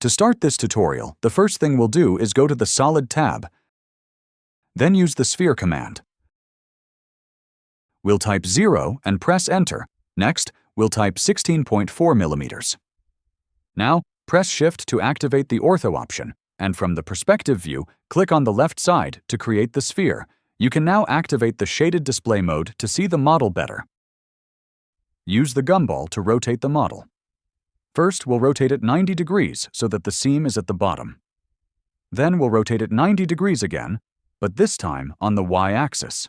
To start this tutorial, the first thing we'll do is go to the Solid tab, then use the Sphere command. We'll type 0 and press Enter. Next, we'll type 16.4 millimeters. Now, press Shift to activate the Ortho option, and from the perspective view, click on the left side to create the sphere. You can now activate the shaded display mode to see the model better. Use the gumball to rotate the model. First, we'll rotate it 90 degrees so that the seam is at the bottom. Then we'll rotate it 90 degrees again, but this time on the y-axis.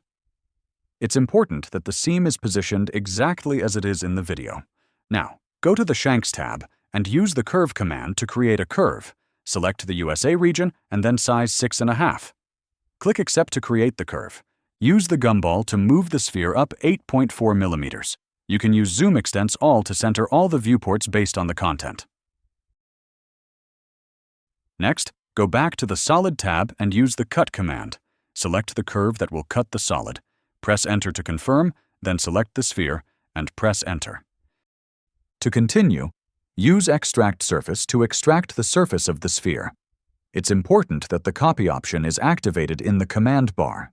It's important that the seam is positioned exactly as it is in the video. Now, go to the Shanks tab and use the Curve command to create a curve. Select the USA region and then size 6.5. Click Accept to create the curve. Use the gumball to move the sphere up 8.4 millimeters. You can use Zoom Extents All to center all the viewports based on the content. Next, go back to the Solid tab and use the Cut command. Select the curve that will cut the solid. Press Enter to confirm, then select the sphere and press Enter. To continue, use Extract Surface to extract the surface of the sphere. It's important that the copy option is activated in the command bar.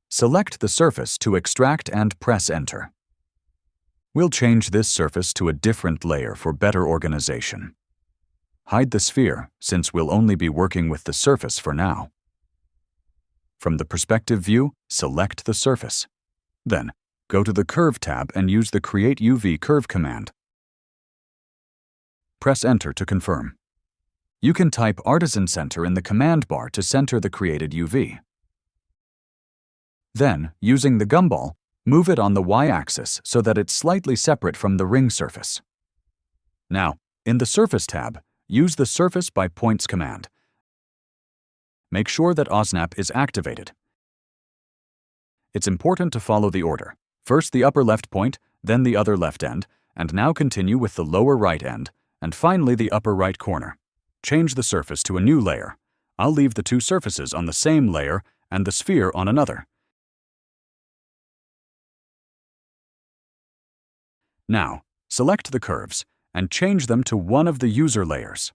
Select the surface to extract and press Enter. We'll change this surface to a different layer for better organization. Hide the sphere, since we'll only be working with the surface for now. From the perspective view, select the surface. Then, go to the Curve tab and use the Create UV Curve command. Press Enter to confirm. You can type Artisan Center in the command bar to center the created UV. Then, using the gumball, move it on the y-axis so that it's slightly separate from the ring surface. Now, in the Surface tab, use the Surface by Points command. Make sure that OSNAP is activated. It's important to follow the order. First the upper left point, then the other left end, and now continue with the lower right end, and finally the upper right corner. Change the surface to a new layer. I'll leave the two surfaces on the same layer and the sphere on another. Now, select the curves and change them to one of the user layers.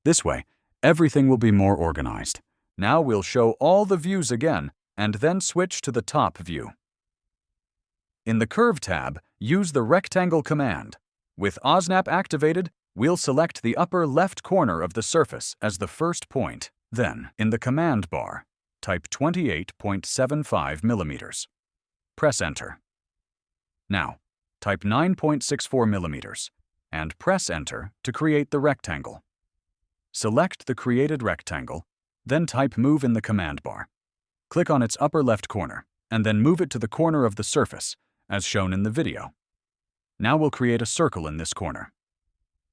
This way, everything will be more organized. Now we'll show all the views again and then switch to the top view. In the Curve tab, use the Rectangle command. With OSNAP activated, we'll select the upper left corner of the surface as the first point. Then, in the command bar, type 28.75 millimeters. Press Enter. Now, type 9.64 millimeters and press Enter to create the rectangle. Select the created rectangle, then type Move in the command bar. Click on its upper left corner, and then move it to the corner of the surface, as shown in the video. Now we'll create a circle in this corner.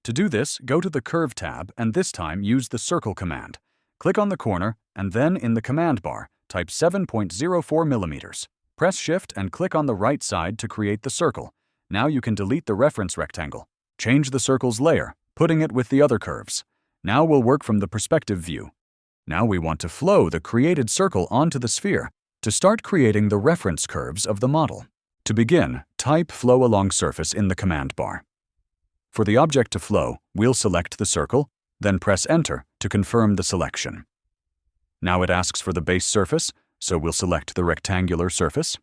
To do this, go to the Curve tab and this time use the Circle command. Click on the corner, and then in the command bar, type 7.04 millimeters. Press Shift and click on the right side to create the circle. Now you can delete the reference rectangle. Change the circle's layer, putting it with the other curves. Now we'll work from the perspective view. Now we want to flow the created circle onto the sphere to start creating the reference curves of the model. To begin, type Flow Along Surface in the command bar. For the object to flow, we'll select the circle, then press Enter to confirm the selection. Now it asks for the base surface, so we'll select the rectangular surface.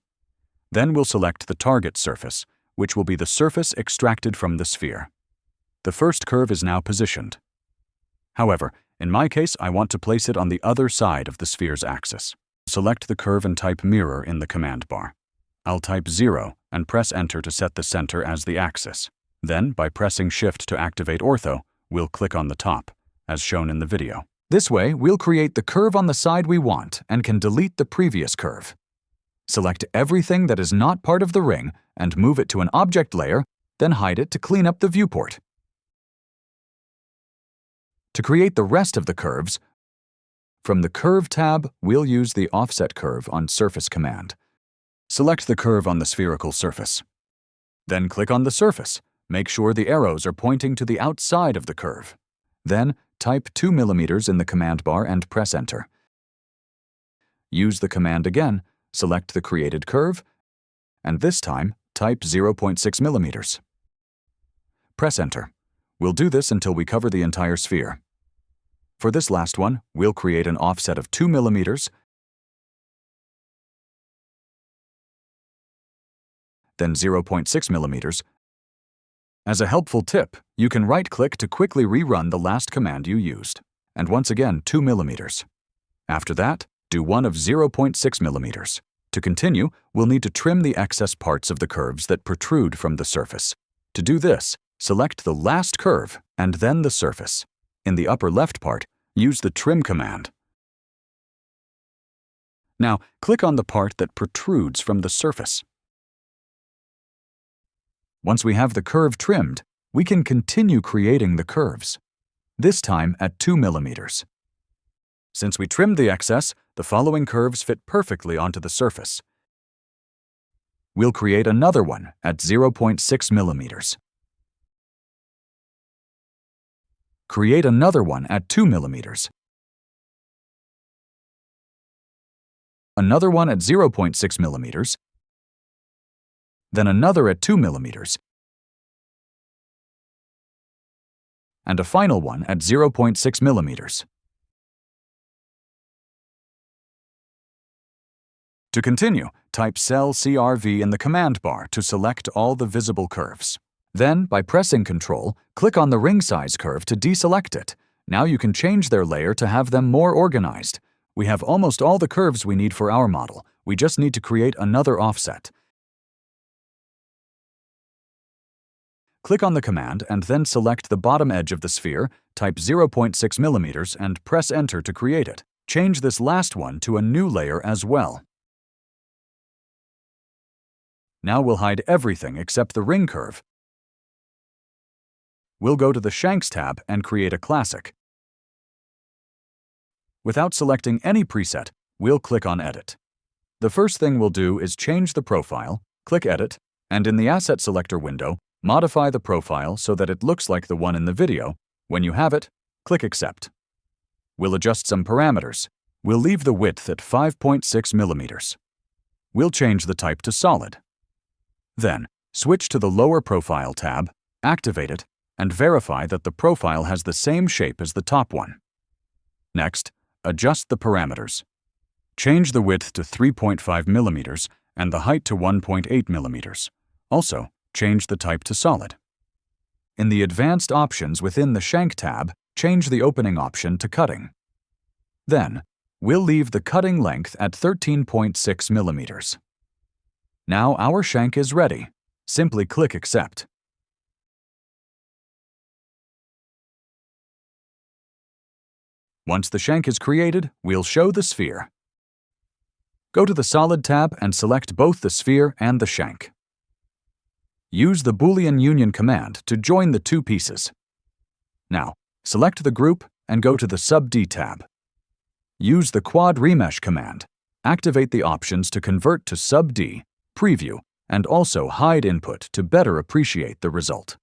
Then we'll select the target surface, which will be the surface extracted from the sphere. The first curve is now positioned. However, in my case, I want to place it on the other side of the sphere's axis. Select the curve and type Mirror in the command bar. I'll type 0 and press Enter to set the center as the axis. Then, by pressing Shift to activate Ortho, we'll click on the top, as shown in the video. This way, we'll create the curve on the side we want and can delete the previous curve. Select everything that is not part of the ring and move it to an object layer, then hide it to clean up the viewport. To create the rest of the curves, from the Curve tab, we'll use the Offset curve on Surface command. Select the curve on the spherical surface. Then click on the surface. Make sure the arrows are pointing to the outside of the curve. Then, type 2 millimeters in the command bar and press Enter. Use the command again, select the created curve, and this time, type 0.6 millimeters. Press Enter. We'll do this until we cover the entire sphere. For this last one, we'll create an offset of 2 millimeters, then 0.6 millimeters. As a helpful tip, you can right-click to quickly rerun the last command you used. And once again, 2 millimeters. After that, do one of 0.6 millimeters. To continue, we'll need to trim the excess parts of the curves that protrude from the surface. To do this, select the last curve and then the surface. In the upper left part, use the Trim command. Now, click on the part that protrudes from the surface. Once we have the curve trimmed, we can continue creating the curves, this time at 2 millimeters. Since we trimmed the excess, the following curves fit perfectly onto the surface. We'll create another one at 0.6 millimeters. Create another one at 2 millimeters. Another one at 0.6 millimeters. Then another at 2 millimeters. And a final one at 0.6 millimeters. To continue, type cell CRV in the command bar to select all the visible curves. Then, by pressing Ctrl, click on the ring size curve to deselect it. Now you can change their layer to have them more organized. We have almost all the curves we need for our model. We just need to create another offset. Click on the command and then select the bottom edge of the sphere, type 0.6 millimeters and press Enter to create it. Change this last one to a new layer as well. Now we'll hide everything except the ring curve. We'll go to the Shanks tab and create a classic. Without selecting any preset, we'll click on Edit. The first thing we'll do is change the profile, click Edit, and in the Asset Selector window, modify the profile so that it looks like the one in the video. When you have it, click Accept. We'll adjust some parameters. We'll leave the width at 5.6 millimeters. We'll change the type to Solid. Then, switch to the Lower Profile tab, activate it, and verify that the profile has the same shape as the top one. Next, adjust the parameters. Change the width to 3.5 millimeters and the height to 1.8 millimeters. Also, change the type to Solid. In the Advanced Options within the Shank tab, change the opening option to Cutting. Then, we'll leave the cutting length at 13.6 millimeters. Now our shank is ready. Simply click Accept. Once the shank is created, we'll show the sphere. Go to the Solid tab and select both the sphere and the shank. Use the Boolean union command to join the two pieces. Now, select the group and go to the Sub-D tab. Use the Quad Remesh command. Activate the options to convert to Sub-D, Preview, and also hide input to better appreciate the result.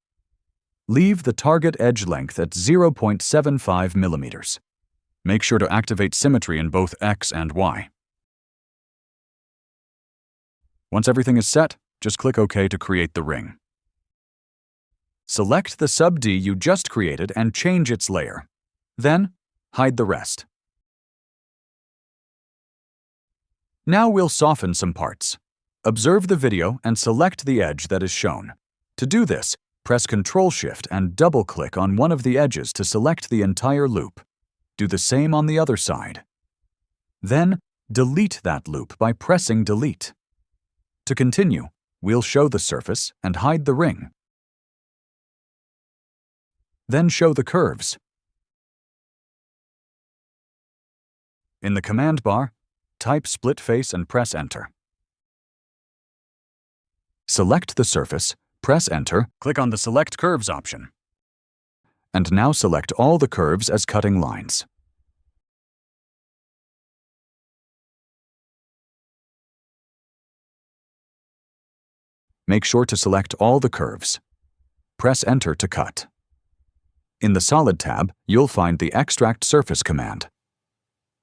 Leave the target edge length at 0.75 millimeters. Make sure to activate symmetry in both X and Y. Once everything is set, just click OK to create the ring. Select the Sub-D you just created and change its layer. Then, hide the rest. Now we'll soften some parts. Observe the video and select the edge that is shown. To do this, press Ctrl-Shift and double-click on one of the edges to select the entire loop. Do the same on the other side. Then, delete that loop by pressing Delete. To continue, we'll show the surface and hide the ring. Then show the curves. In the command bar, type split face and press Enter. Select the surface, press Enter, click on the Select Curves option. And now select all the curves as cutting lines. Make sure to select all the curves. Press Enter to cut. In the Solid tab, you'll find the Extract Surface command.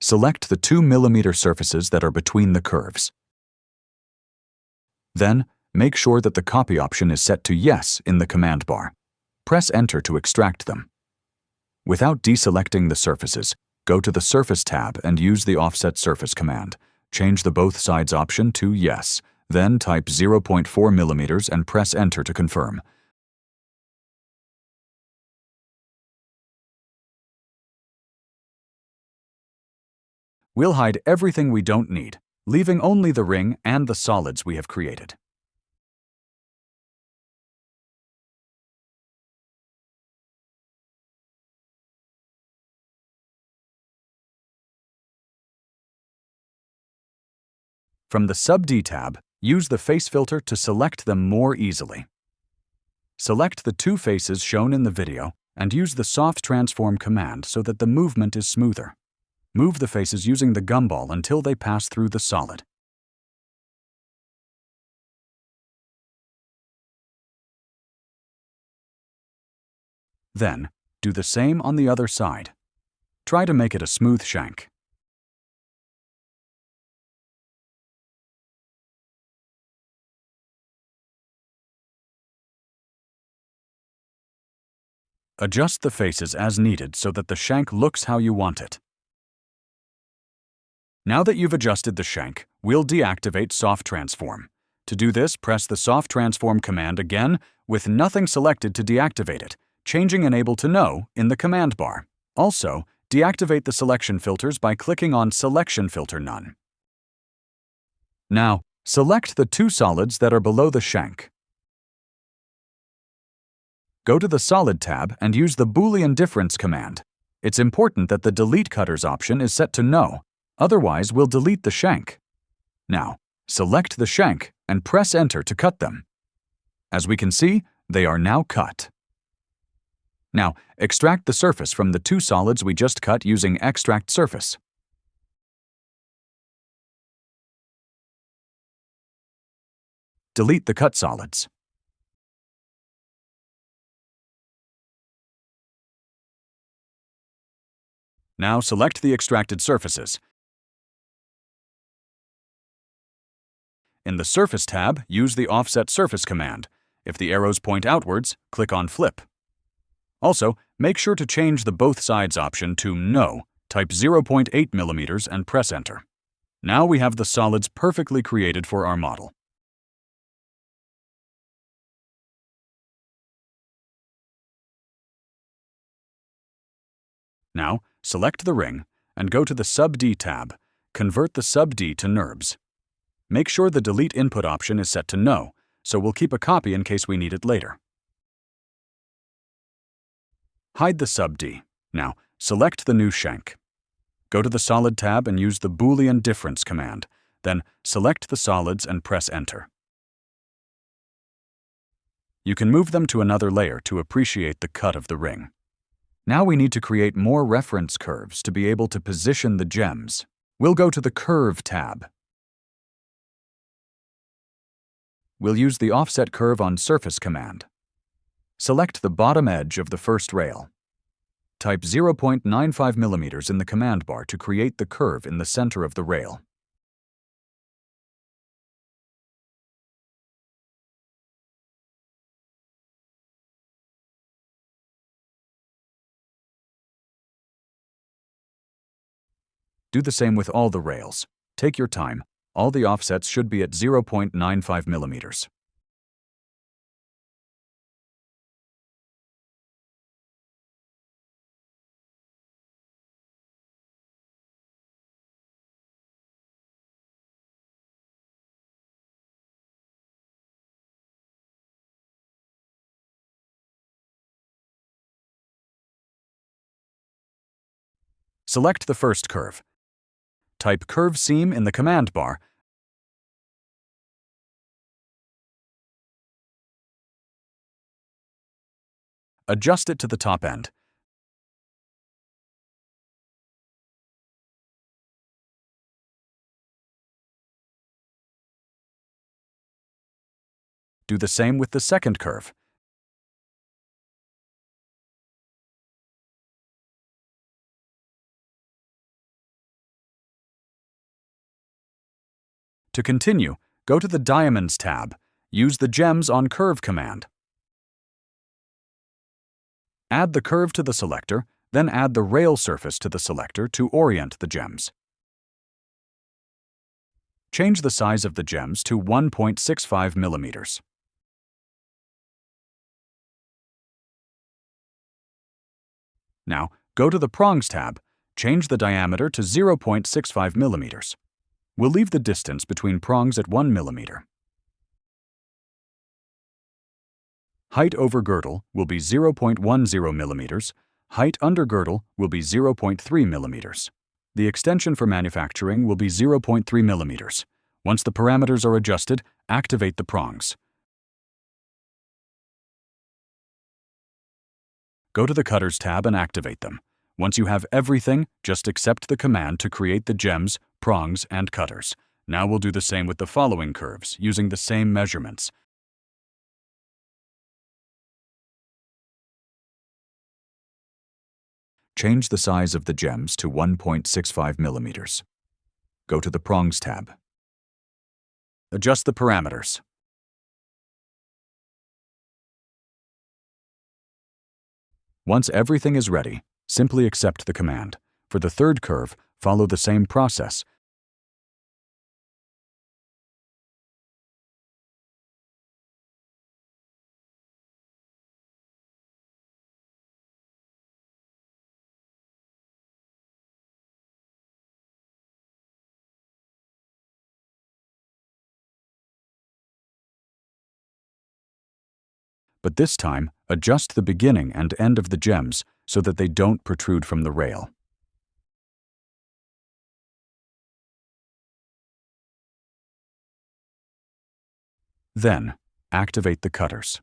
Select the 2 millimeter surfaces that are between the curves. Then, make sure that the Copy option is set to Yes in the command bar. press Enter to extract them. Without deselecting the surfaces, go to the Surface tab and use the Offset Surface command. Change the Both Sides option to Yes, then type 0.4 mm and press Enter to confirm. We'll hide everything we don't need, leaving only the ring and the solids we have created. From the Sub-D tab, use the Face filter to select them more easily. Select the two faces shown in the video and use the Soft Transform command so that the movement is smoother. Move the faces using the gumball until they pass through the solid. Then, do the same on the other side. Try to make it a smooth shank. Adjust the faces as needed so that the shank looks how you want it. Now that you've adjusted the shank, we'll deactivate Soft Transform. To do this, press the Soft Transform command again with nothing selected to deactivate it, changing Enable to No in the command bar. Also, deactivate the selection filters by clicking on Selection Filter None. Now, select the two solids that are below the shank. Go to the Solid tab and use the Boolean difference command. It's important that the Delete Cutters option is set to No, otherwise we'll delete the shank. Now, select the shank and press Enter to cut them. As we can see, they are now cut. Now, extract the surface from the two solids we just cut using Extract Surface. Delete the cut solids. Now select the extracted surfaces. In the Surface tab, use the Offset Surface command. If the arrows point outwards, click on Flip. Also, make sure to change the Both Sides option to No, type 0.8 mm and press Enter. Now we have the solids perfectly created for our model. Now, select the ring and go to the Sub-D tab. Convert the Sub-D to NURBS. Make sure the Delete Input option is set to No, so we'll keep a copy in case we need it later. Hide the Sub-D. Now, select the new shank. Go to the Solid tab and use the Boolean difference command. Then, select the solids and press Enter. You can move them to another layer to appreciate the cut of the ring. Now we need to create more reference curves to be able to position the gems. We'll go to the Curve tab. We'll use the Offset Curve on Surface command. Select the bottom edge of the first rail. Type 0.95 mm in the command bar to create the curve in the center of the rail. Do the same with all the rails. Take your time. All the offsets should be at 0.95 mm. Select the first curve. Type Curve Seam in the command bar. Adjust it to the top end. Do the same with the second curve. To continue, go to the Diamonds tab. Use the Gems on Curve command. Add the curve to the selector, then add the rail surface to the selector to orient the gems. Change the size of the gems to 1.65 millimeters. Now, go to the Prongs tab, change the diameter to 0.65 millimeters. We'll leave the distance between prongs at 1 millimeter. Height over girdle will be 0.10 millimeters. Height under girdle will be 0.3 millimeters. The extension for manufacturing will be 0.3 millimeters. Once the parameters are adjusted, activate the prongs. Go to the Cutters tab and activate them. Once you have everything, just accept the command to create the gems, prongs, and cutters. Now we'll do the same with the following curves, using the same measurements. Change the size of the gems to 1.65 millimeters. Go to the Prongs tab. Adjust the parameters. Once everything is ready, simply accept the command. For the third curve, follow the same process. But this time, adjust the beginning and end of the gems so that they don't protrude from the rail. Then, activate the cutters.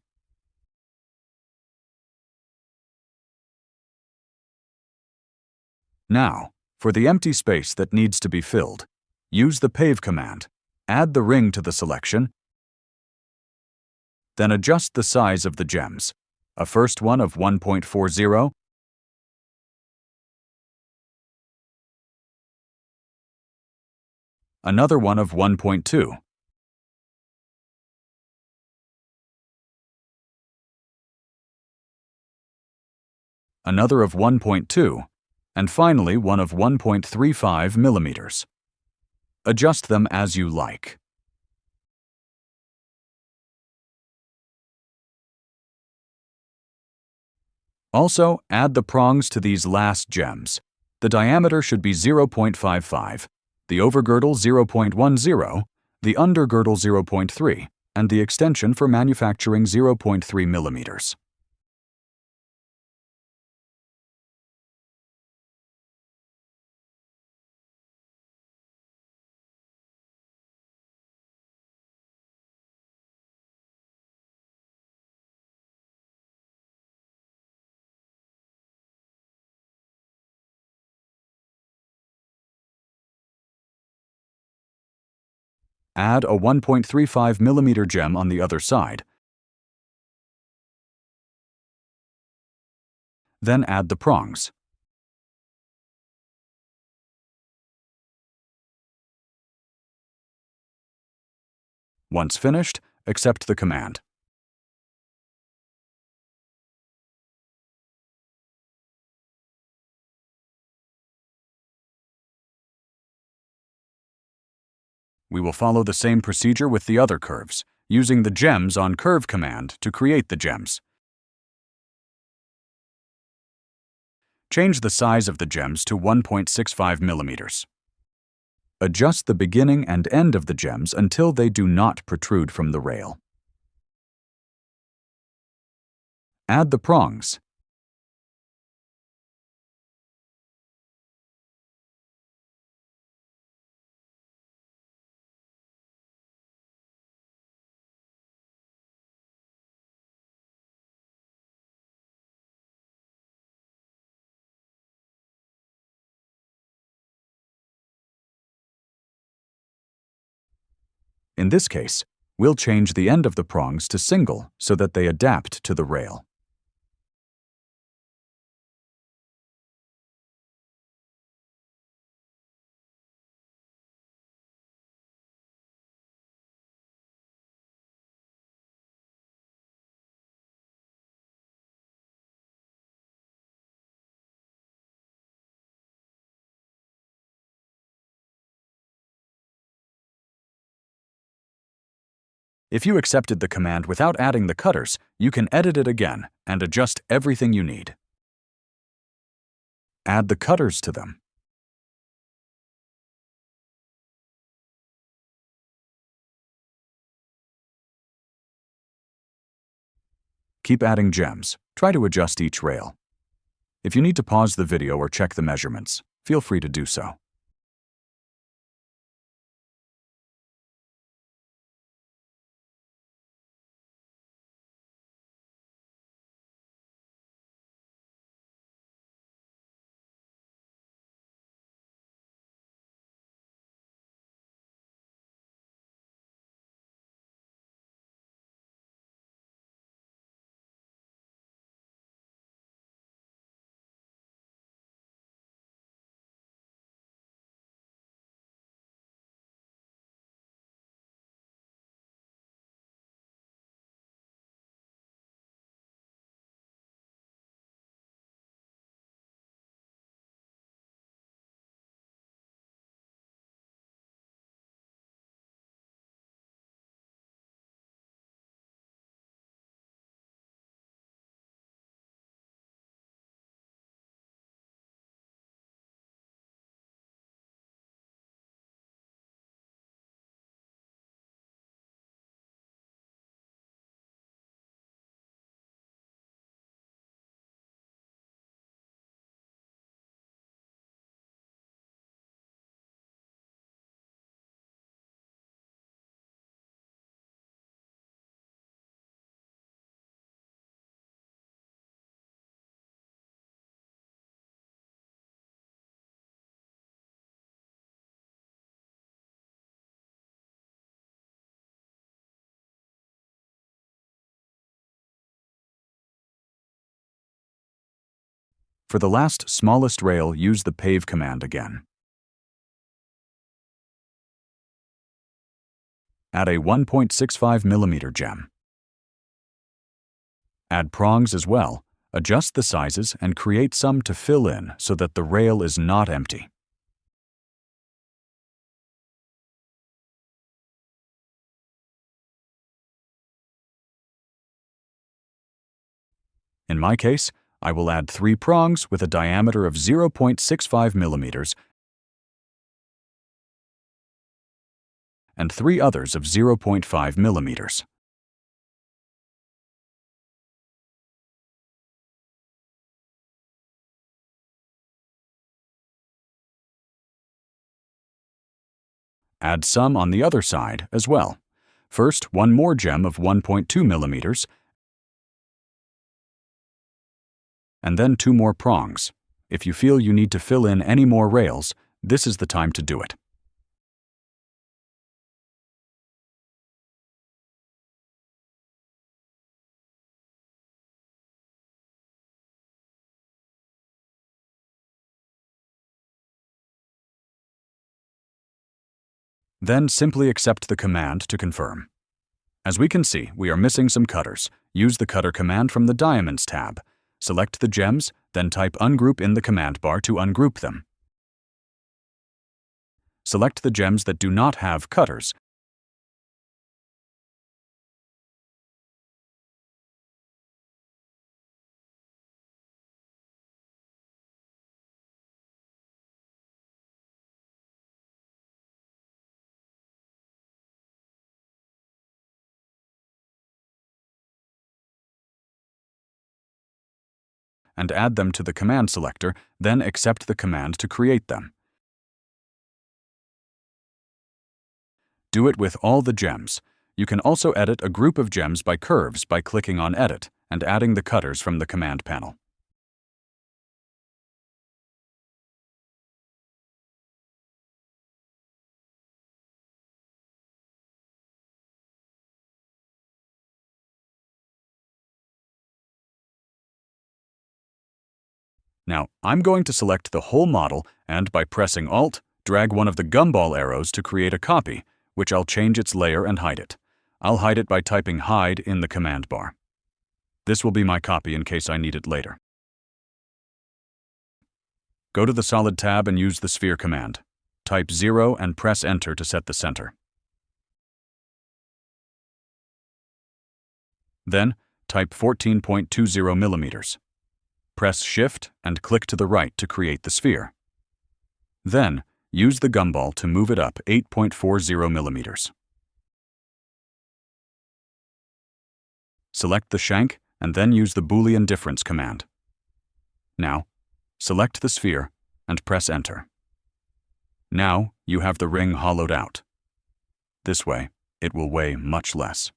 Now, for the empty space that needs to be filled, use the Pave command. Add the ring to the selection, then adjust the size of the gems. A first one of 1.40, another one of 1.2, another of 1.2, and finally one of 1.35 millimeters. Adjust them as you like. Also, add the prongs to these last gems. The diameter should be 0.55, the overgirdle 0.10, the undergirdle 0.3, and the extension for manufacturing 0.3 millimeters. Add a 1.35 millimeter gem on the other side. Then add the prongs. Once finished, accept the command. We will follow the same procedure with the other curves, using the gems on curve command to create the gems. Change the size of the gems to 1.65 millimeters. Adjust the beginning and end of the gems until they do not protrude from the rail. Add the prongs. In this case, we'll change the end of the prongs to single so that they adapt to the rail. If you accepted the command without adding the cutters, you can edit it again and adjust everything you need. Add the cutters to them. Keep adding gems. Try to adjust each rail. If you need to pause the video or check the measurements, feel free to do so. For the last smallest rail, use the pave command again. Add a 1.65 mm gem. Add prongs as well. Adjust the sizes and create some to fill in so that the rail is not empty. In my case, I will add 3 prongs with a diameter of 0.65 millimeters and 3 others of 0.5 millimeters. Add some on the other side as well. First, one more gem of 1.2 millimeters, and then 2 more prongs. If you feel you need to fill in any more rails, this is the time to do it. Then simply accept the command to confirm. As we can see, we are missing some cutters. Use the cutter command from the Diamonds tab. Select the gems, then type ungroup in the command bar to ungroup them. Select the gems that do not have cutters, and add them to the command selector, then accept the command to create them. Do it with all the gems. You can also edit a group of gems by curves by clicking on Edit and adding the cutters from the command panel. Now, I'm going to select the whole model and, by pressing Alt, drag one of the gumball arrows to create a copy, which I'll change its layer and hide it. I'll hide it by typing Hide in the command bar. This will be my copy in case I need it later. Go to the Solid tab and use the Sphere command. Type 0 and press Enter to set the center. Then, type 14.20 millimeters. Press Shift and click to the right to create the sphere. Then, use the gumball to move it up 8.40 millimeters. Select the shank and then use the Boolean difference command. Now, select the sphere and press Enter. Now, you have the ring hollowed out. This way, it will weigh much less.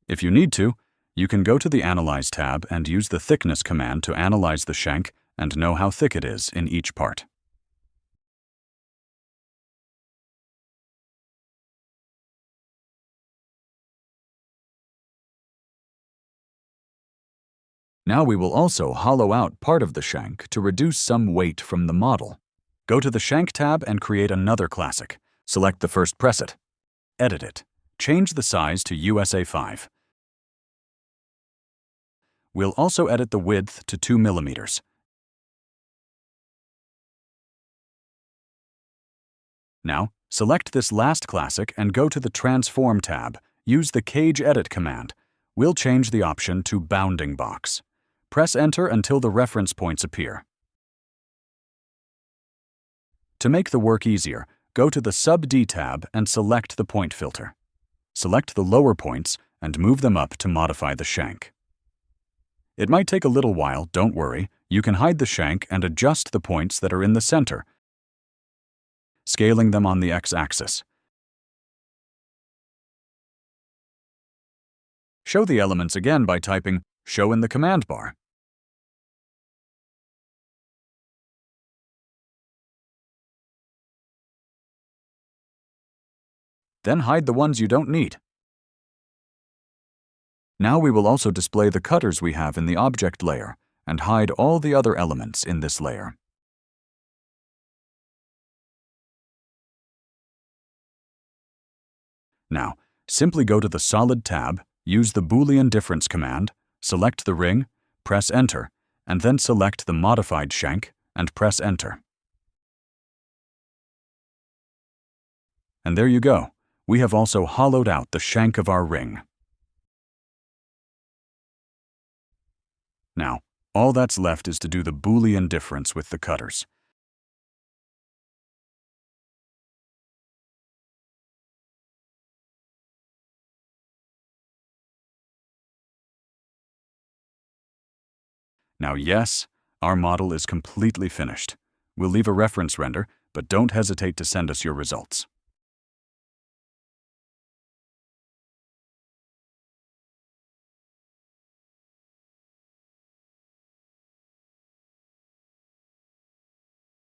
If you need to, you can go to the Analyze tab and use the Thickness command to analyze the shank and know how thick it is in each part. Now we will also hollow out part of the shank to reduce some weight from the model. Go to the Shank tab and create another classic. Select the first preset. Edit it. Change the size to USA 5. We'll also edit the width to 2 millimeters. Now, select this last classic and go to the Transform tab. Use the Cage Edit command. We'll change the option to Bounding Box. Press Enter until the reference points appear. To make the work easier, go to the Sub-D tab and select the point filter. Select the lower points and move them up to modify the shank. It might take a little while, don't worry. You can hide the shank and adjust the points that are in the center, scaling them on the x-axis. Show the elements again by typing Show in the command bar. Then hide the ones you don't need. Now we will also display the cutters we have in the object layer and hide all the other elements in this layer. Now, simply go to the Solid tab, use the Boolean difference command, select the ring, press Enter, and then select the modified shank and press Enter. And there you go. We have also hollowed out the shank of our ring. Now, all that's left is to do the Boolean difference with the cutters. Now yes, our model is completely finished. We'll leave a reference render, but don't hesitate to send us your results.